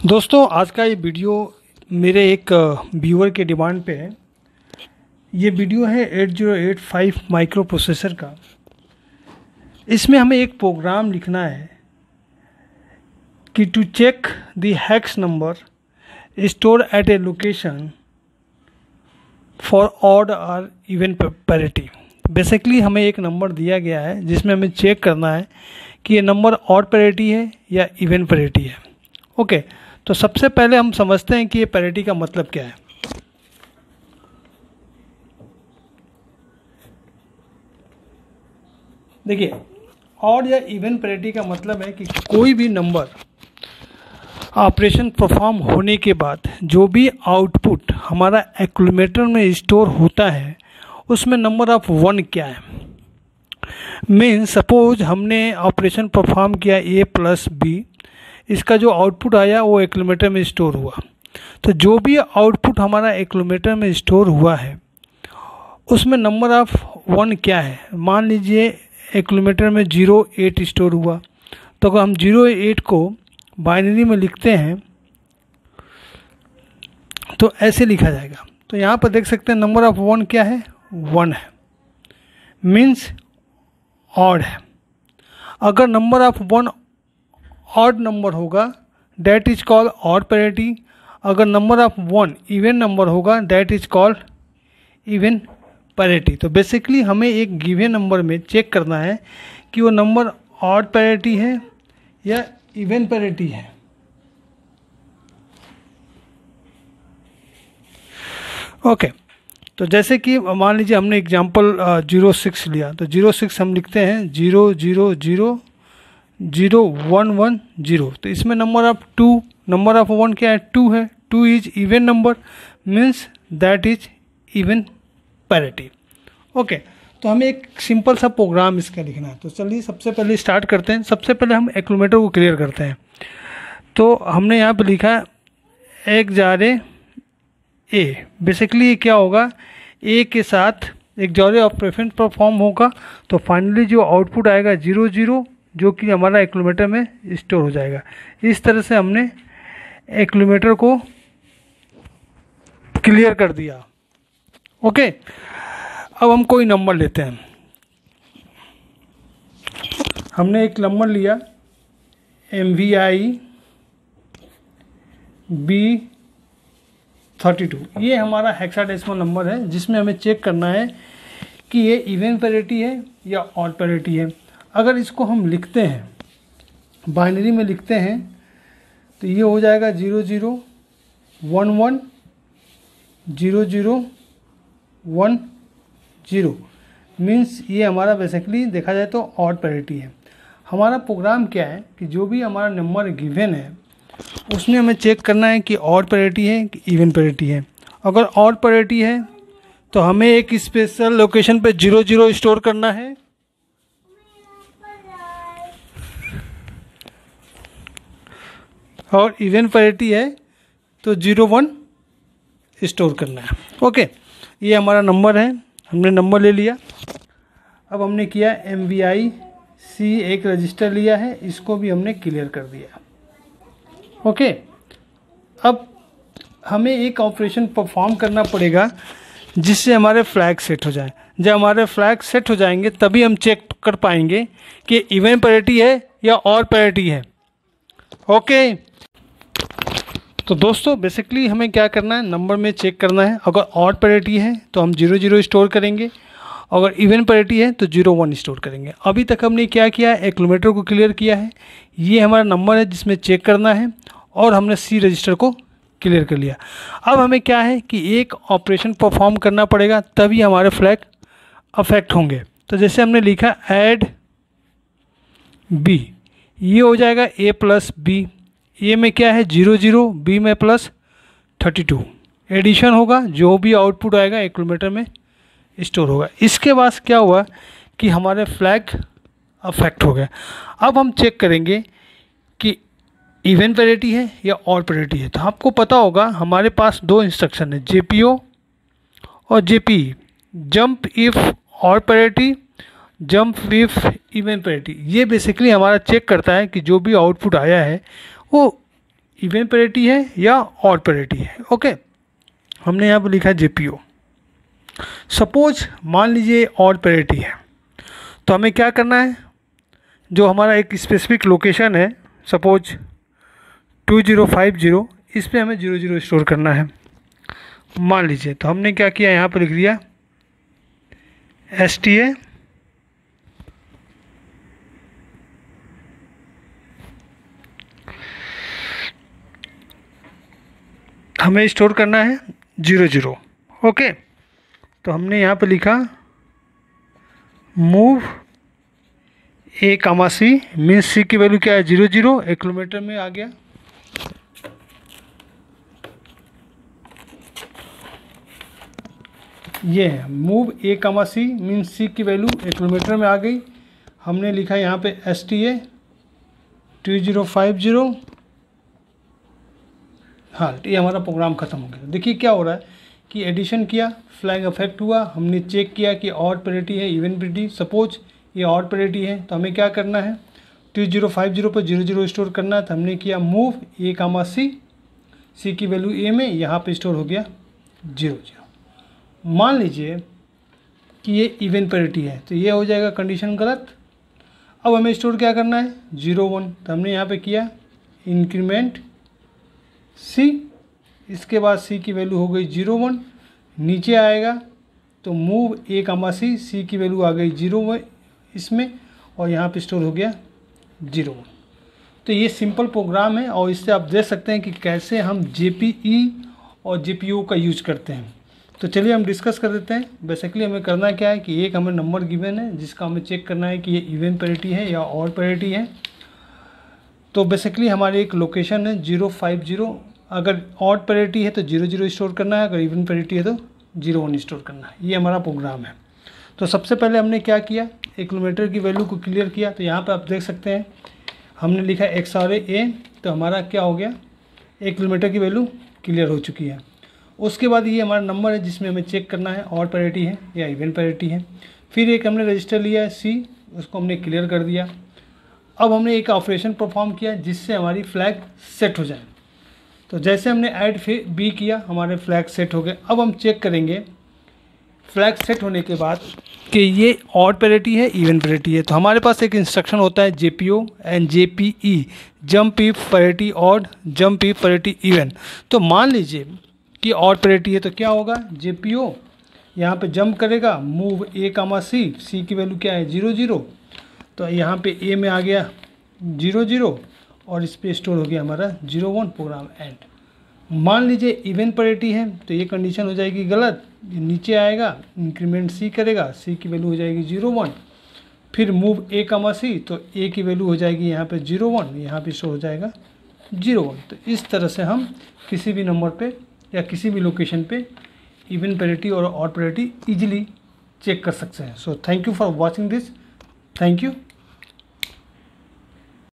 दोस्तों आज का ये वीडियो मेरे एक व्यूअर के डिमांड पे है। ये वीडियो है 8085 माइक्रो प्रोसेसर का। इसमें हमें एक प्रोग्राम लिखना है कि to check the hex number store at a location for odd और इवन पैरिटी। बेसिकली हमें एक नंबर दिया गया है जिसमें हमें चेक करना है कि ये नंबर ऑड पैरिटी है या इवन पैरिटी है। ओके, तो सबसे पहले हम समझते हैं कि ये पैरिटी का मतलब क्या है। देखिए, ऑड या इवन पैरिटी का मतलब है कि कोई भी नंबर ऑपरेशन परफॉर्म होने के बाद जो भी आउटपुट हमारा एक्यूमुलेटर में स्टोर होता है उसमें नंबर ऑफ 1 क्या है। मीन सपोज हमने ऑपरेशन परफॉर्म किया a प्लस बी, इसका जो आउटपुट आया वो एक्यूमुलेटर में स्टोर हुआ। तो जो भी आउटपुट हमारा एक्यूमुलेटर में स्टोर हुआ है उसमें नंबर ऑफ 1 क्या है। मान लीजिए एक्यूमुलेटर में 08 स्टोर हुआ, तो अगर हम 08 को बाइनरी में लिखते हैं तो ऐसे लिखा जाएगा। तो यहाँ पर देख सकते हैं नंबर ऑफ 1 क्या है, 1 है, मीन्स ऑड है। अगर नंबर ऑफ 1 ऑड नंबर होगा that is called odd parity. अगर नंबर ऑफ 1 इवन नंबर होगा that is called even parity. तो बेसिकली हमें एक गिवन नंबर में चेक करना है कि वो नंबर ऑड पैरिटी है या इवन पैरिटी है। ओके, तो जैसे कि मान लीजिए हमने एग्जांपल 06 लिया, तो 06 हम लिखते हैं 0000110। तो इसमें नंबर ऑफ 2, नंबर ऑफ 1 क्या है, 2 है। 2 is even number, means that is even parity. Okay, तो हमें एक सिंपल सा प्रोग्राम इसका लिखना है। तो चलिए सबसे पहले स्टार्ट करते हैं। सबसे पहले हम एक्यूमुलेटर को क्लियर करते हैं। तो हमने यहाँ पे लिखा एक जारे ए। बेसिकली ये क्या होगा, ए के साथ एक जॉरे ऑपरेशन परफॉर्म होगा तो फाइनली जो आउटपुट आएगा 00, जो कि हमारा एक्यूमुलेटर में स्टोर हो जाएगा। इस तरह से हमने एक्यूमुलेटर को क्लियर कर दिया। ओके, अब हम कोई नंबर लेते हैं। हमने एक नंबर लिया MVI B32। ये हमारा हेक्साडेसिमल नंबर है जिसमें हमें चेक करना है कि ये इवन पैरिटी है या ऑड पैरिटी है। अगर इसको हम लिखते हैं, बाइनरी में लिखते हैं, तो ये हो जाएगा 00110010, मीन्स ये हमारा बेसिकली देखा जाए तो ऑड पैरिटी है। हमारा प्रोग्राम क्या है कि जो भी हमारा नंबर गिवन है उसमें हमें चेक करना है कि ऑड पैरिटी है कि इवन पैरिटी है। अगर ऑड पैरिटी है तो हमें एक स्पेशल लोकेशन पे 00 स्टोर करना है, और इवन पैरिटी है तो 01 स्टोर करना है। ओके, ये हमारा नंबर है, हमने नंबर ले लिया। अब हमने किया MVI C एक रजिस्टर लिया है, इसको भी हमने क्लियर कर दिया। ओके, अब हमें एक ऑपरेशन परफॉर्म करना पड़ेगा जिससे हमारे फ्लैग सेट हो जाए। जब हमारे फ्लैग सेट हो जाएंगे तभी हम चेक कर पाएंगे कि इवन पैरिटी है या ऑड पैरिटी है। ओके, तो दोस्तों बेसिकली हमें क्या करना है, नंबर में चेक करना है। अगर ऑड पैरिटी है तो हम 00 स्टोर करेंगे, अगर इवन पैरिटी है तो 01 स्टोर करेंगे। अभी तक हमने क्या किया है, एक्यूमुलेटर को क्लियर किया है। ये हमारा नंबर है जिसमें चेक करना है, और हमने C रजिस्टर को क्लियर कर लिया। अब हमें क्या है कि एक ऑपरेशन परफॉर्म करना पड़ेगा तभी हमारे फ्लैग अफेक्ट होंगे। तो जैसे हमने लिखा ऐड B, ये हो जाएगा A प्लस B। ए में क्या है 00, B में प्लस 32, एडिशन होगा, जो भी आउटपुट आएगा एक्यूमुलेटर में स्टोर होगा। इसके बाद क्या हुआ कि हमारे फ्लैग अफेक्ट हो गए। अब हम चेक करेंगे कि इवन पैरिटी है या ऑड पैरिटी है। तो आपको पता होगा हमारे पास 2 इंस्ट्रक्शन है, JPO और JPE, jump if odd parity, jump if even parity. ये बेसिकली हमारा चेक करता है कि जो भी आउटपुट आया है वो इवन पैरिटी है या ऑड पैरिटी है। ओके, हमने यहाँ पर लिखा है JPO। सपोज मान लीजिए ऑड पैरिटी है, तो हमें क्या करना है, जो हमारा एक स्पेसिफिक लोकेशन है, सपोज 2050, इस पे हमें 00 स्टोर करना है मान लीजिए। तो हमने क्या किया, यहाँ पर लिख दिया STA हमें स्टोर करना है 00। ओके, तो हमने यहाँ पे लिखा move A, C means C की वैल्यू क्या है 00, 1 किलोमीटर में आ गया। ये है move A, C means C की वैल्यू 1 किलोमीटर में आ गई। हमने लिखा यहाँ पे STA 2050। हाँ, ये हमारा प्रोग्राम ख़त्म हो गया। देखिए क्या हो रहा है कि एडिशन किया, फ्लैग इफेक्ट हुआ, हमने चेक किया कि ऑड पैरिटी है इवन पैरिटी। सपोज ये ऑड पैरिटी है, तो हमें क्या करना है, 2050 पर 00 स्टोर करना है। तो हमने किया मूव A, C की वैल्यू A में, यहाँ पे स्टोर हो गया 00। मान लीजिए कि ये इवन पैरिटी है, तो ये हो जाएगा कंडीशन गलत। अब हमें स्टोर क्या करना है 01, तो हमने यहाँ पे किया इंक्रीमेंट C, इसके बाद C की वैल्यू हो गई 01, नीचे आएगा तो मूव A, C की वैल्यू आ गई 01 इसमें, और यहाँ पे स्टोर हो गया 01। तो ये सिंपल प्रोग्राम है, और इससे आप देख सकते हैं कि कैसे हम JPE और JPO का यूज करते हैं। तो चलिए हम डिस्कस कर देते हैं। बेसिकली हमें करना क्या है कि एक हमें नंबर गिवन है, जिसका हमें चेक करना है कि ये इवन पैरिटी है या ऑड पैरिटी है। तो बेसिकली हमारी एक लोकेशन है 050, अगर ऑड पैरिटी है तो 00 स्टोर करना है, अगर इवन पैरिटी है तो 01 स्टोर करना है। ये हमारा प्रोग्राम है। तो सबसे पहले हमने क्या किया, 1 किलोमीटर की वैल्यू को क्लियर किया। तो यहाँ पे आप देख सकते हैं हमने लिखा XRA, तो हमारा क्या हो गया, 1 किलोमीटर की वैल्यू क्लियर हो चुकी है। उसके बाद ये हमारा नंबर है जिसमें हमें चेक करना है ऑड पैरिटी है या इवन पैरिटी है। फिर एक हमने रजिस्टर लिया है C, उसको हमने क्लियर कर दिया। अब हमने एक ऑपरेशन परफॉर्म किया जिससे हमारी फ्लैग सेट हो जाए। तो जैसे हमने ऐड B किया, हमारे फ्लैग सेट हो गए। अब हम चेक करेंगे फ्लैग सेट होने के बाद कि ये ऑड पैरिटी है इवन पैरिटी है। तो हमारे पास एक इंस्ट्रक्शन होता है JPO and JPE, jump if parity odd, jump if parity even. तो मान लीजिए कि ऑड पैरिटी है तो क्या होगा, JPO यहाँ पे जंप करेगा, मूव A, C की वैल्यू क्या है 00, तो यहाँ पे A में आ गया 00 और इस पे स्टोर हो गया हमारा 01, प्रोग्राम एंड। मान लीजिए इवन पैरिटी है तो ये कंडीशन हो जाएगी गलत, नीचे आएगा इंक्रीमेंट C करेगा, C की वैल्यू हो जाएगी 01, फिर मूव A, C, तो A की वैल्यू हो जाएगी यहाँ पे 01, यहाँ पे स्टोर हो जाएगा 01। तो इस तरह से हम किसी भी नंबर पे या किसी भी लोकेशन पे इवन पैरिटी और ऑड पैरिटी इजीली चेक कर सकते हैं। So thank you for watching this, thank you.